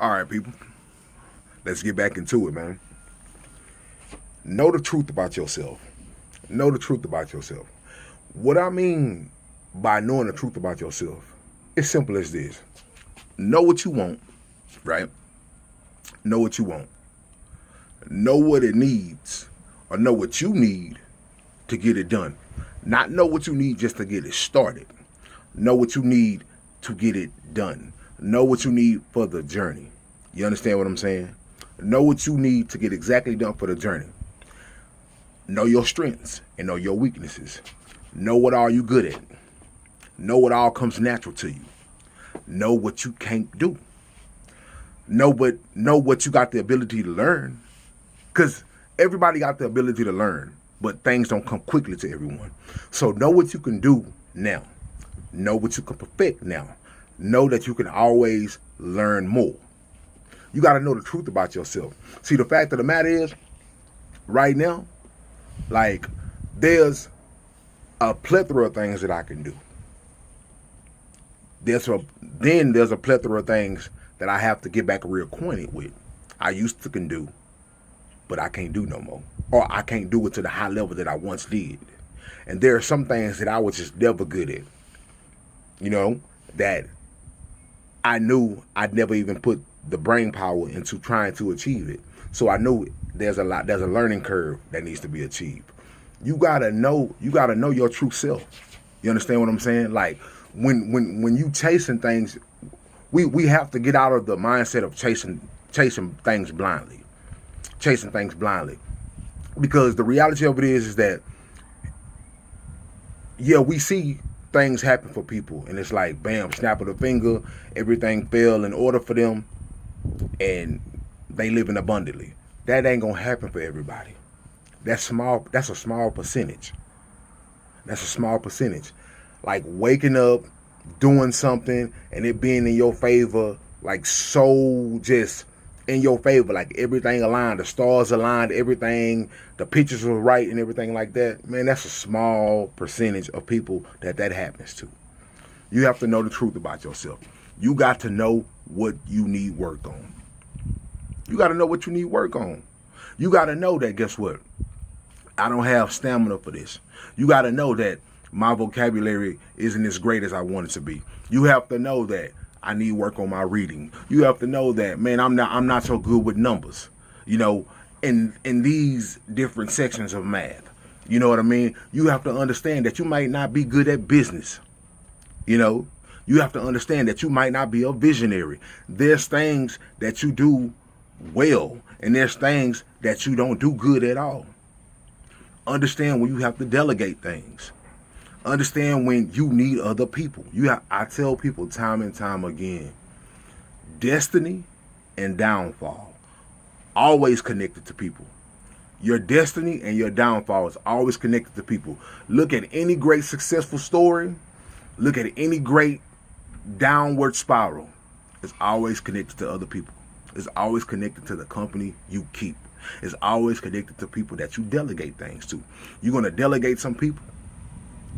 All right, people. Let's get back into it, man. Know the truth about yourself. Know the truth about yourself. What I mean by knowing the truth about yourself, it's simple as this. Know what you want, right? Know what you want. Know what it needs, or know what you need to get it done. Not know what you need just to get it started. Know what you need to get it done. Know what you need for the journey. You understand what I'm saying? Know what you need to get exactly done for the journey. Know your strengths and know your weaknesses. Know what all you good at. Know what all comes natural to you. Know what you can't do. Know what you got the ability to learn. Because everybody got the ability to learn, but things don't come quickly to everyone. So know what you can do now. Know what you can perfect now. Know that you can always learn more. You got to know the truth about yourself. See, the fact of the matter is, right now, like, there's a plethora of things that I can do. There's a plethora of things that I have to get back reacquainted with. I used to can do, but I can't do no more. Or I can't do it to the high level that I once did. And there are some things that I was just never good at. You know, that I knew I'd never even put the brain power into trying to achieve it. So I knew there's a learning curve that needs to be achieved. You gotta know your true self. You understand what I'm saying? Like when you chasing things, we have to get out of the mindset of chasing things blindly. Chasing things blindly. Because the reality of it is that, yeah, we see things happen for people, and it's like, bam, snap of the finger, everything fell in order for them, and they living abundantly. That ain't gonna happen for everybody. That's a small percentage. That's a small percentage. Like waking up, doing something, and it being in your favor, like so just in your favor, like everything aligned, the stars aligned, everything, the pictures were right and everything like that. Man, that's a small percentage of people that happens to. You have to know the truth about yourself. You got to know what you need work on. You got to know what you need work on. You got to know that, guess what? I don't have stamina for this. You got to know that my vocabulary isn't as great as I want it to be. You have to know that I need work on my reading. You have to know that, man, I'm not so good with numbers, you know, in these different sections of math. You know what I mean? You have to understand that you might not be good at business. You know, you have to understand that you might not be a visionary. There's things that you do well, and there's things that you don't do good at all. Understand when you have to delegate things. Understand when you need other people. I tell people time and time again, destiny and downfall always connected to people. Your destiny and your downfall is always connected to people. Look at any great successful story. Look at any great downward spiral. It's always connected to other people. It's always connected to the company you keep. It's always connected to people that you delegate things to. You're going to delegate some people.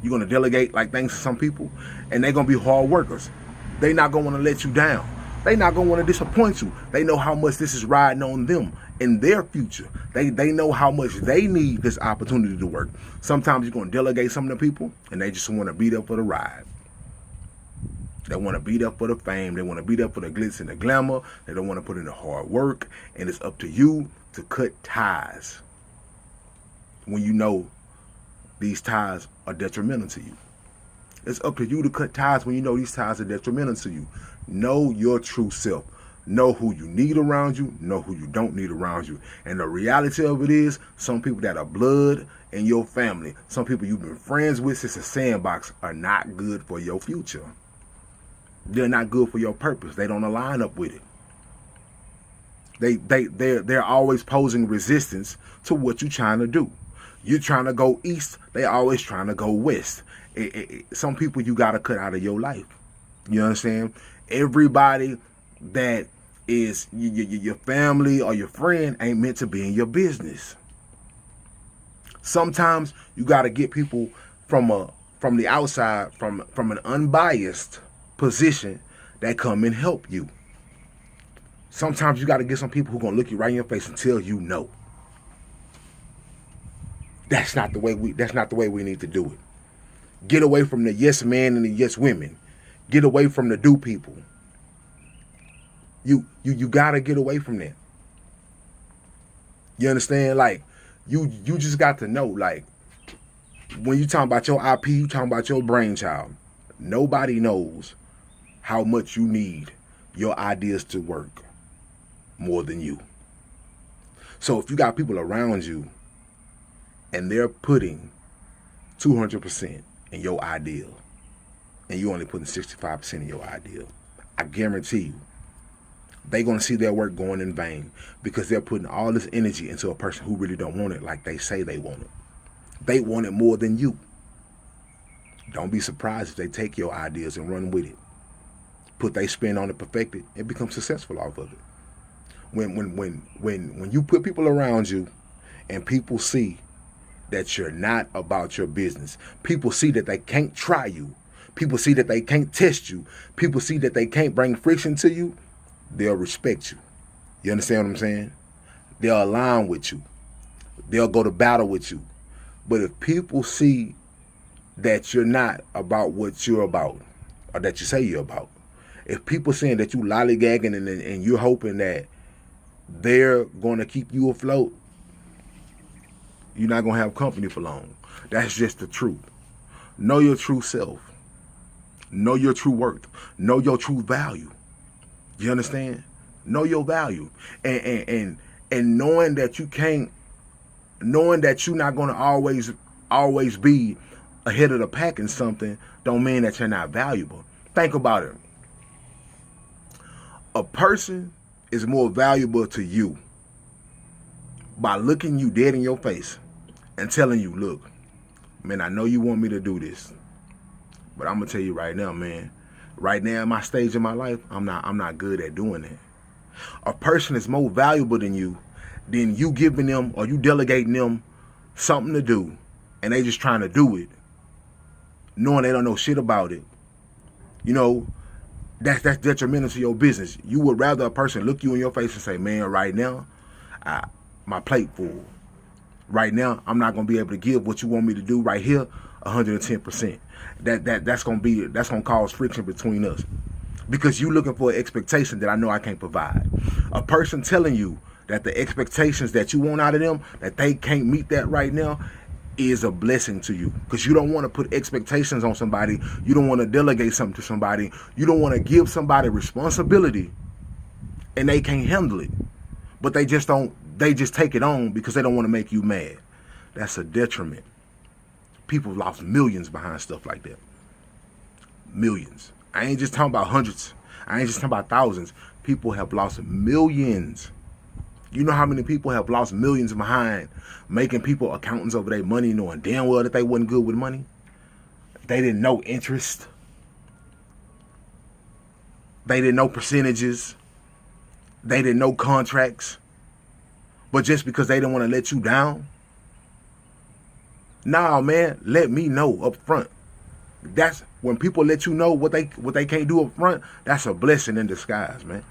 You're going to delegate like things to some people, and they're going to be hard workers. They're not going to want to let you down. They're not going to want to disappoint you. They know how much this is riding on them in their future. They know how much they need this opportunity to work. Sometimes you're going to delegate some of the people, and they just want to be there for the ride. They want to be there for the fame. They want to be there for the glitz and the glamour. They don't want to put in the hard work, and it's up to you to cut ties when you know these ties are detrimental to you. It's up to you to cut ties when you know these ties are detrimental to you. Know your true self. Know who you need around you. Know who you don't need around you. And the reality of it is, some people that are blood in your family, some people you've been friends with since a sandbox, are not good for your future. They're not good for your purpose. They don't align up with it. They're always posing resistance to what you're trying to do. You're trying to go east, they always trying to go west. Some people you got to cut out of your life. You understand? Everybody that is your family or your friend ain't meant to be in your business. Sometimes you got to get people from the outside, from an unbiased position that come and help you. Sometimes you got to get some people who gonna look you right in your face and tell you no. That's not the way we need to do it. Get away from the yes men and the yes women. Get away from the do people. You gotta get away from that. You understand? Like, you just got to know, like, when you talking about your IP, you talking about your brainchild. Nobody knows how much you need your ideas to work more than you. So if you got people around you and they're putting 200% in your ideal and you only putting 65% in your ideal, I guarantee you they're going to see their work going in vain because they're putting all this energy into a person who really don't want it like they say they want it. They want it more than you. Don't be surprised if they take your ideas and run with it. Put their spin on it, perfect it, and become successful off of it. When you put people around you and people see that you're not about your business, people see that they can't try you, people see that they can't test you, people see that they can't bring friction to you, they'll respect you. You understand what I'm saying? They'll align with you. They'll go to battle with you. But if people see that you're not about what you're about, or that you say you're about, if people saying that you lollygagging and you're hoping that they're going to keep you afloat, you're not going to have company for long. That's just the truth. Know your true self. Know your true worth. Know your true value. You understand? Know your value. And knowing that you can't, knowing that you're not going to always be ahead of the pack in something, don't mean that you're not valuable. Think about it. A person is more valuable to you by looking you dead in your face and telling you, look, man, I know you want me to do this, but I'm gonna tell you right now, man, right now in my stage of my life, I'm not good at doing that. A person is more valuable than you giving them or you delegating them something to do and they just trying to do it, knowing they don't know shit about it. You know, that's detrimental to your business. You would rather a person look you in your face and say, man, right now, my plate full. Right now, I'm not gonna be able to give what you want me to do right here 110%. That's gonna cause friction between us. Because you looking for an expectation that I know I can't provide. A person telling you that the expectations that you want out of them, that they can't meet that right now, is a blessing to you. Because you don't want to put expectations on somebody. You don't want to delegate something to somebody. You don't want to give somebody responsibility and they can't handle it. But they just take it on because they don't want to make you mad. That's a detriment. People lost millions behind stuff like that. Millions. I ain't just talking about hundreds. I ain't just talking about thousands. People have lost millions. You know how many people have lost millions behind making people accountants over their money, knowing damn well that they wasn't good with money? They didn't know interest. They didn't know percentages. They didn't know contracts. But just because they didn't want to let you down? Nah, man, let me know up front. That's when people let you know what they can't do up front, that's a blessing in disguise, man.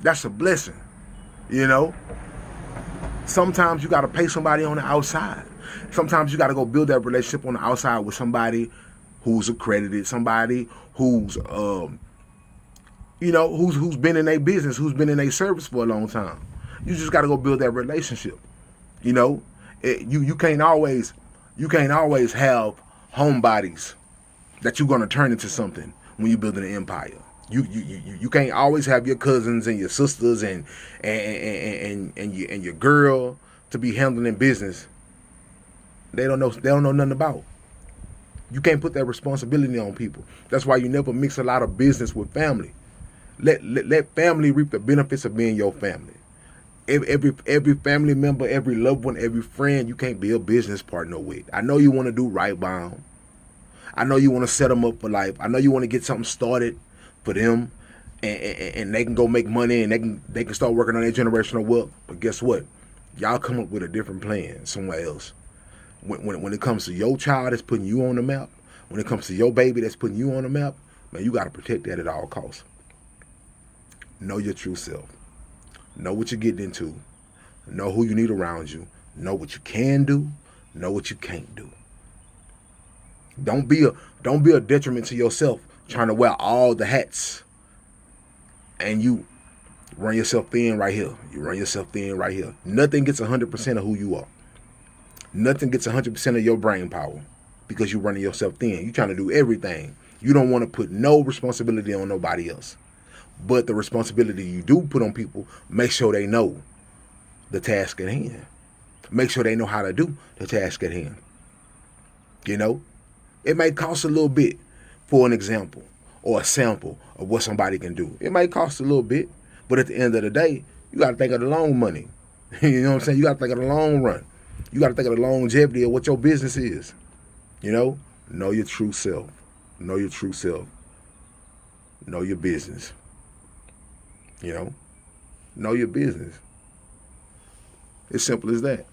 That's a blessing. You know? Sometimes you gotta pay somebody on the outside. Sometimes you gotta go build that relationship on the outside with somebody who's accredited, somebody who's who's been in their business, who's been in their service for a long time. You just gotta go build that relationship. You know? You can't always have homebodies that you're gonna turn into something when you're building an empire. You can't always have your cousins and your sisters and your girl to be handling business. They don't know nothing about. You can't put that responsibility on people. That's why you never mix a lot of business with family. Let family reap the benefits of being your family. Every family member, every loved one, every friend, you can't be a business partner with. I know you want to do right by them. I know you want to set them up for life. I know you want to get something started for them, and they can go make money and they can start working on their generational wealth. But guess what? Y'all come up with a different plan somewhere else. When it comes to your child that's putting you on the map, when it comes to your baby that's putting you on the map, man, you got to protect that at all costs. Know your true self. Know what you're getting into. Know who you need around you. Know what you can do. Know what you can't do. Don't be a detriment to yourself trying to wear all the hats. And you run yourself thin right here. You run yourself thin right here. Nothing gets 100% of who you are. Nothing gets 100% of your brain power because you're running yourself thin. You're trying to do everything. You don't want to put no responsibility on nobody else. But the responsibility you do put on people, make sure they know the task at hand. Make sure they know how to do the task at hand. You know, it may cost a little bit for an example or a sample of what somebody can do. It may cost a little bit, but at the end of the day, you got to think of the long money. You know what I'm saying? You got to think of the long run. You got to think of the longevity of what your business is. You know your true self. Know your true self. Know your business. Know your business. It's simple as that.